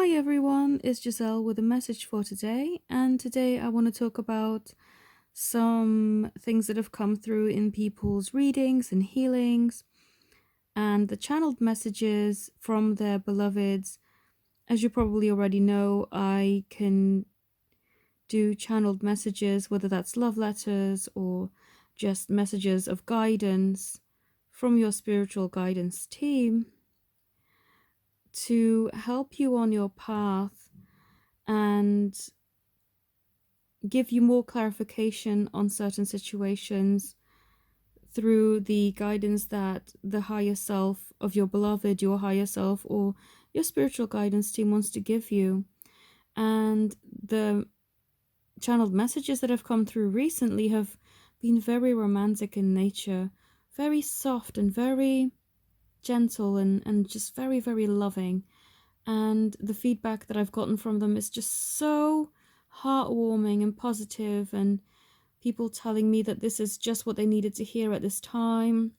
Hi everyone, it's Giselle with a message for today, and today I want to talk about some things that have come through in people's readings and healings and the channeled messages from their beloveds. As you probably already know, I can do channeled messages, whether that's love letters or just messages of guidance from your spiritual guidance team to help you on your path and give you more clarification on certain situations through the guidance that the higher self of your beloved, your higher self, or your spiritual guidance team wants to give you. And the channeled messages that have come through recently have been very romantic in nature, very soft and very gentle and just very, very loving. And the feedback that I've gotten from them is just so heartwarming and positive, and people telling me that this is just what they needed to hear at this time.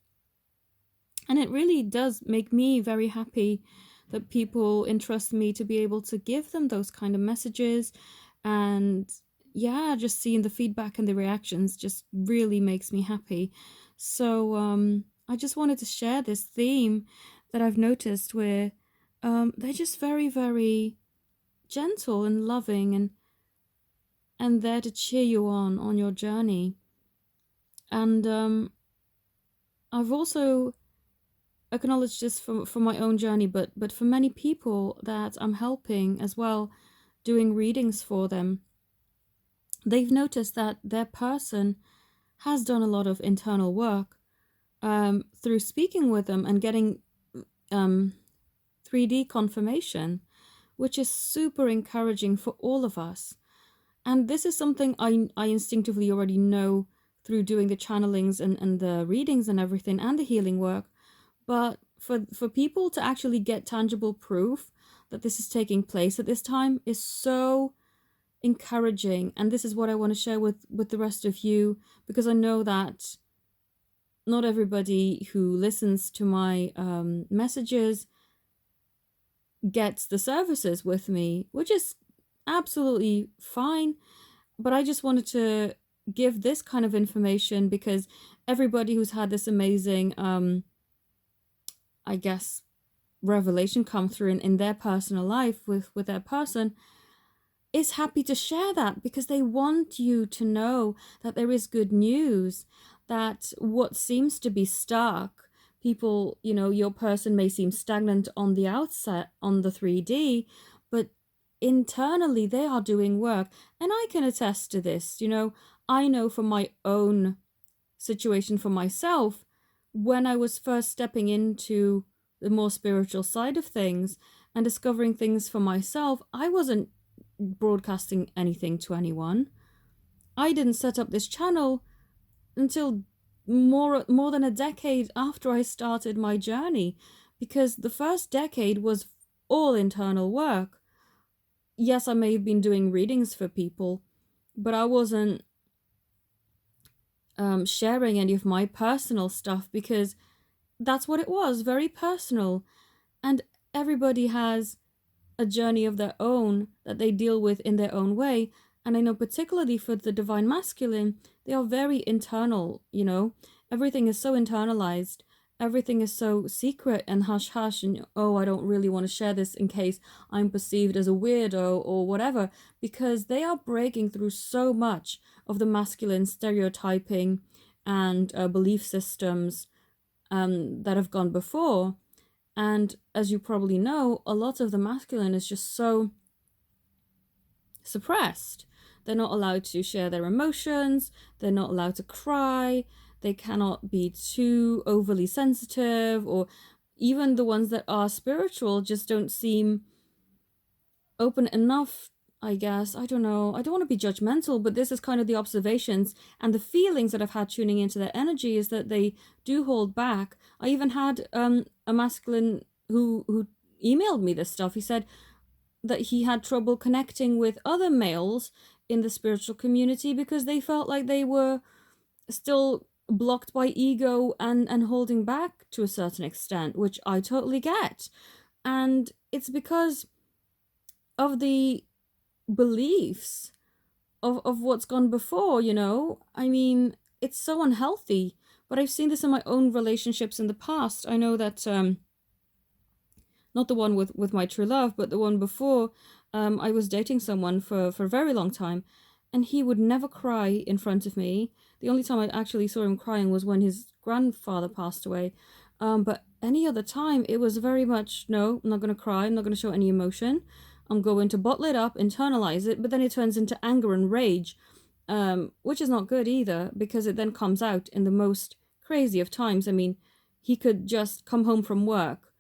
And it really does make me very happy that people entrust me to be able to give them those kind of messages. And yeah, just seeing the feedback and the reactions just really makes me happy. So I just wanted to share this theme that I've noticed where they're just very, very gentle and loving and there to cheer you on your journey. And I've also acknowledged this for my own journey, but for many people that I'm helping as well, doing readings for them, they've noticed that their person has done a lot of internal work through speaking with them and getting 3D confirmation, which is super encouraging for all of us. And this is something I instinctively already know through doing the channelings and the readings and everything and the healing work. But for people to actually get tangible proof that this is taking place at this time is so encouraging. And this is what I want to share with the rest of you, because I know that not everybody who listens to my messages gets the services with me, which is absolutely fine. But I just wanted to give this kind of information because everybody who's had this amazing, I guess, revelation come through in their personal life with their person is happy to share that because they want you to know that there is good news, that what seems to be stuck, people, your person may seem stagnant on the outset on the 3D, but internally they are doing work. And I can attest to this. I know from my own situation for myself, when I was first stepping into the more spiritual side of things and discovering things for myself, I wasn't broadcasting anything to anyone. I didn't set up this channel until more than a decade after I started my journey, because the first decade was all internal work. Yes, I may have been doing readings for people, but I wasn't sharing any of my personal stuff because that's what it was, very personal. And everybody has a journey of their own that they deal with in their own way. And I know particularly for the divine masculine, they are very internal, everything is so internalized. Everything is so secret and hush hush, and oh, I don't really want to share this in case I'm perceived as a weirdo or whatever, because they are breaking through so much of the masculine stereotyping and belief systems that have gone before. And as you probably know, a lot of the masculine is just so suppressed. They're not allowed to share their emotions, they're not allowed to cry, they cannot be too overly sensitive, or even the ones that are spiritual just don't seem open enough, I guess. I don't know. I don't want to be judgmental, but this is kind of the observations and the feelings that I've had tuning into their energy is that they do hold back. I even had a masculine who emailed me this stuff. He said that he had trouble connecting with other males in the spiritual community because they felt like they were still blocked by ego and holding back to a certain extent, which I totally get. And it's because of the beliefs of what's gone before, you know? I mean, it's so unhealthy. But I've seen this in my own relationships in the past. I know that not the one with my true love, but the one before, I was dating someone for a very long time, and he would never cry in front of me. The only time I actually saw him crying was when his grandfather passed away. But any other time, it was very much, no, I'm not going to cry, I'm not going to show any emotion. I'm going to bottle it up, internalize it, but then it turns into anger and rage, which is not good either, because it then comes out in the most crazy of times. I mean, he could just come home from work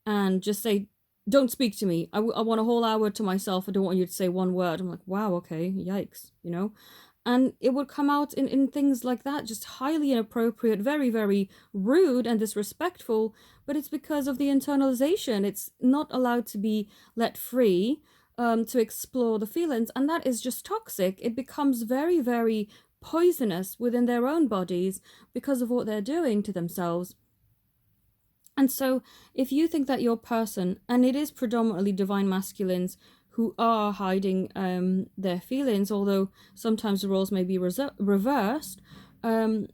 and just say, "Don't speak to me. I want a whole hour to myself. I don't want you to say one word." I'm like, wow, okay, yikes, you know? And it would come out in things like that, just highly inappropriate, very, very rude and disrespectful. But it's because of the internalization. It's not allowed to be let free, to explore the feelings. And that is just toxic. It becomes very, very poisonous within their own bodies because of what they're doing to themselves. And so, if you think that your person, and it is predominantly divine masculines who are hiding their feelings, although sometimes the roles may be reversed, um,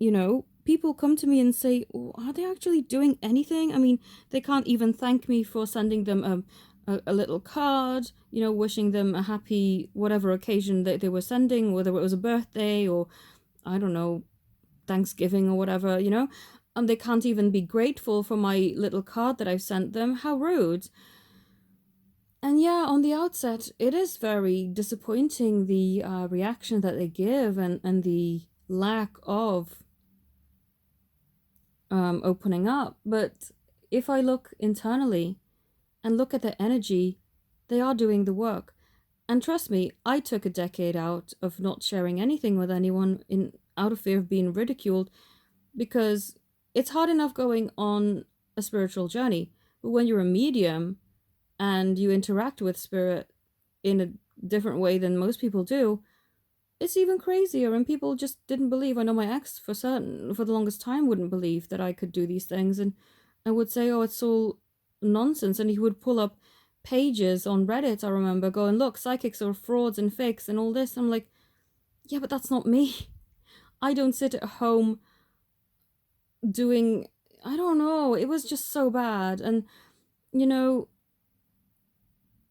you know, people come to me and say, "Oh, are they actually doing anything?" I mean, they can't even thank me for sending them a little card, you know, wishing them a happy whatever occasion that they were sending, whether it was a birthday or, I don't know, Thanksgiving or whatever, you know. They can't even be grateful for my little card that I've sent them. How rude. And yeah, on the outset, it is very disappointing, the reaction that they give, and the lack of opening up. But if I look internally and look at their energy, they are doing the work. And trust me, I took a decade out of not sharing anything with anyone in out of fear of being ridiculed, because it's hard enough going on a spiritual journey. But when you're a medium and you interact with spirit in a different way than most people do, it's even crazier. And people just didn't believe. I know my ex, for certain, for the longest time, wouldn't believe that I could do these things, and would say, "Oh, it's all nonsense." And he would pull up pages on Reddit, I remember, going, "Look, psychics are frauds and fakes and all this." I'm like, yeah, but that's not me. I don't sit at home doing, I don't know, it was just so bad. And, you know,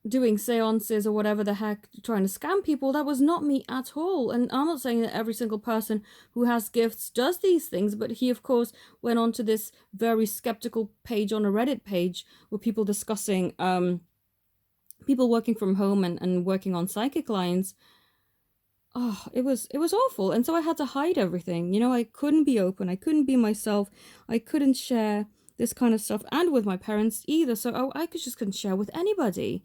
doing seances or whatever the heck, trying to scam people, that was not me at all. And I'm not saying that every single person who has gifts does these things, but he, of course, went on to this very skeptical page on a Reddit page where people discussing people working from home and working on psychic lines. Oh, it was awful. And so I had to hide everything. You know, I couldn't be open, I couldn't be myself, I couldn't share this kind of stuff, and with my parents either. So I could just couldn't share with anybody.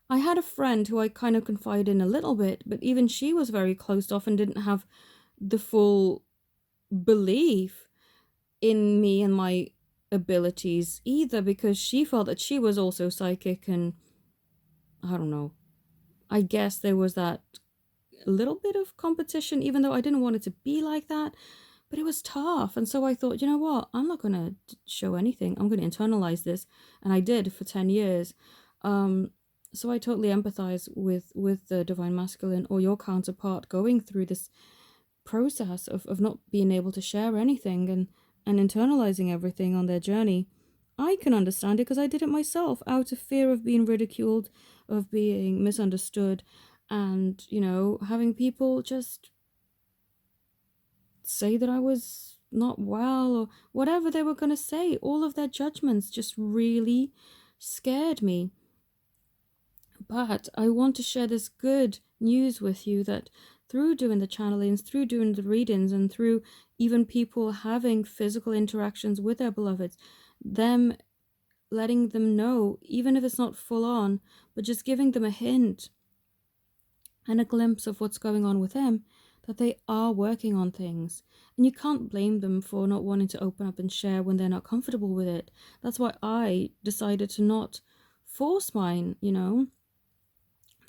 I had a friend who I kind of confided in a little bit, but even she was very closed off and didn't have the full belief in me and my abilities either, because she felt that she was also psychic. And I don't know, I guess there was that little bit of competition, even though I didn't want it to be like that. But it was tough. And so I thought, you know what? I'm not going to show anything. I'm going to internalize this. And I did for 10 years. So I totally empathize with the divine masculine or your counterpart going through this process of not being able to share anything, and internalizing everything on their journey. I can understand it because I did it myself out of fear of being ridiculed, of being misunderstood, and, you know, having people just say that I was not well or whatever they were going to say. All of their judgments just really scared me. But I want to share this good news with you that through doing the channelings, through doing the readings, and through even people having physical interactions with their beloveds, them letting them know, even if it's not full on, but just giving them a hint and a glimpse of what's going on with them, that they are working on things. And you can't blame them for not wanting to open up and share when they're not comfortable with it. That's why I decided to not force mine, you know,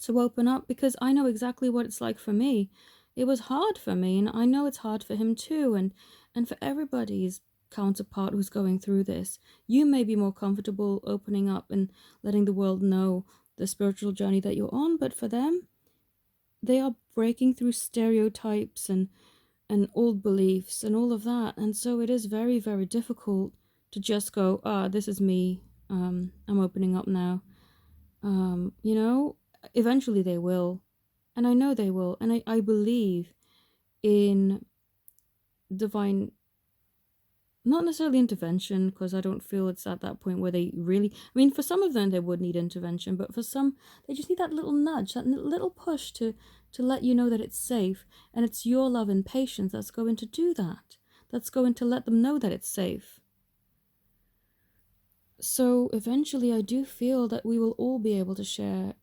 to open up, because I know exactly what it's like for me. It was hard for me, and I know it's hard for him too, and for everybody's counterpart who's going through this. You may be more comfortable opening up and letting the world know the spiritual journey that you're on, but for them, they are breaking through stereotypes and old beliefs and all of that. And so it is very, very difficult to just go, this is me. I'm opening up now. You know, eventually they will. And I know they will. And I believe in divine, not necessarily intervention, because I don't feel it's at that point where they really, I mean, for some of them, they would need intervention, but for some, they just need that little nudge, that little push to let you know that it's safe. And it's your love and patience that's going to do that. That's going to let them know that it's safe. So eventually, I do feel that we will all be able to share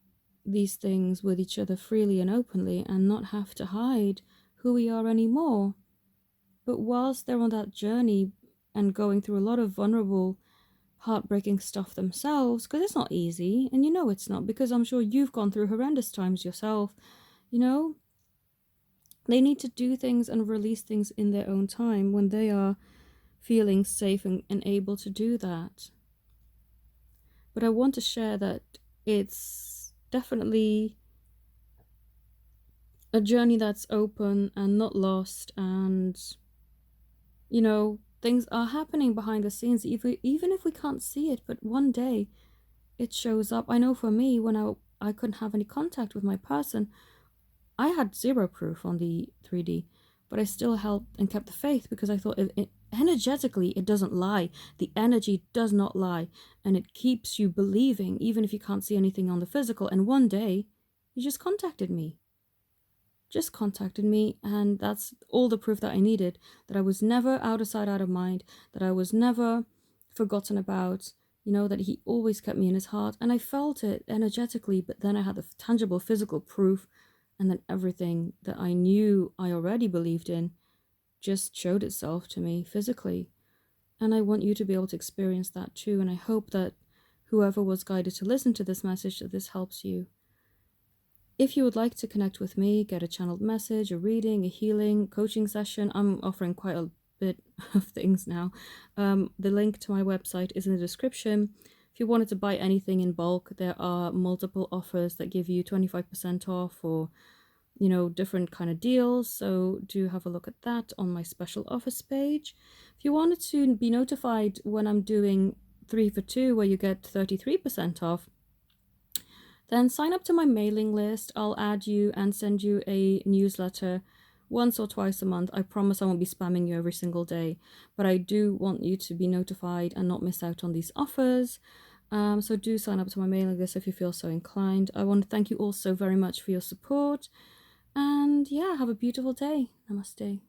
these things with each other freely and openly and not have to hide who we are anymore. But whilst they're on that journey and going through a lot of vulnerable, heartbreaking stuff themselves, because it's not easy, and you know it's not, because I'm sure you've gone through horrendous times yourself, you know, they need to do things and release things in their own time when they are feeling safe and able to do that. But I want to share that it's definitely a journey that's open and not lost, and you know, things are happening behind the scenes, even if we can't see it, but one day it shows up. I know for me, when I couldn't have any contact with my person, I had zero proof on the 3D, but I still held and kept the faith because I thought energetically it doesn't lie. The energy does not lie, and it keeps you believing even if you can't see anything on the physical. And one day, he just contacted me. And that's all the proof that I needed, that I was never out of sight, out of mind, that I was never forgotten about, you know, that he always kept me in his heart. And I felt it energetically, but then I had the tangible physical proof, and then everything that I knew I already believed in just showed itself to me physically. And I want you to be able to experience that too, and I hope that whoever was guided to listen to this message, that this helps you. If you would like to connect with me, get a channeled message, a reading, a healing, coaching session, I'm offering quite a bit of things now. The link to my website is in the description. If you wanted to buy anything in bulk, there are multiple offers that give you 25% off, or, you know, different kind of deals. So do have a look at that on my special offers page. If you wanted to be notified when I'm doing 3 for 2, where you get 33% off, then sign up to my mailing list. I'll add you and send you a newsletter once or twice a month. I promise I won't be spamming you every single day, but I do want you to be notified and not miss out on these offers. So do sign up to my mailing list if you feel so inclined. I want to thank you all so very much for your support. And yeah, have a beautiful day. Namaste.